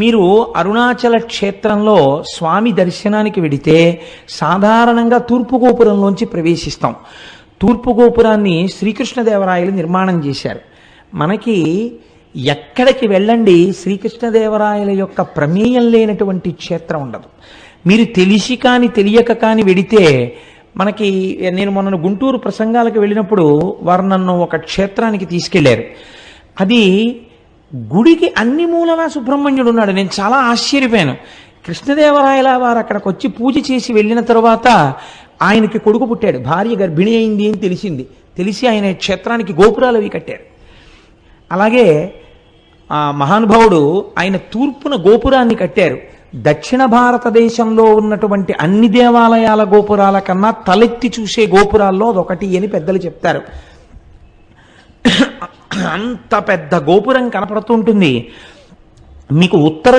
మీరు అరుణాచల క్షేత్రంలో స్వామి దర్శనానికి వెడితే సాధారణంగా తూర్పు గోపురంలోంచి ప్రవేశిస్తాం. తూర్పు గోపురాన్ని శ్రీకృష్ణదేవరాయలు నిర్మాణం చేశారు. మనకి ఎక్కడికి వెళ్ళండి శ్రీకృష్ణదేవరాయల యొక్క ప్రమేయం లేనటువంటి క్షేత్రం ఉండదు. మీరు తెలిసి కానీ తెలియక కానీ వెడితే మనకి, నేను మొన్న గుంటూరు ప్రసంగాలకు వెళ్ళినప్పుడు వారు నన్ను ఒక క్షేత్రానికి తీసుకెళ్లారు. అది గుడికి అన్ని మూలలా సుబ్రహ్మణ్యుడు ఉన్నాడు. నేను చాలా ఆశ్చర్యపోయాను. కృష్ణదేవరాయల వారు అక్కడికి వచ్చి పూజ చేసి వెళ్ళిన తర్వాత ఆయనకి కొడుకు పుట్టాడు, భార్య గర్భిణి అయింది అని తెలిసి ఆయన క్షేత్రానికి గోపురాలు అవి కట్టారు. అలాగే ఆ మహానుభావుడు ఆయన తూర్పున గోపురాన్ని కట్టారు. దక్షిణ భారతదేశంలో ఉన్నటువంటి అన్ని దేవాలయాల గోపురాల కన్నా తలెత్తి చూసే గోపురాల్లో అదొకటి అని పెద్దలు చెప్తారు. అంత పెద్ద గోపురం కనపడుతుంటుంది. మీకు ఉత్తర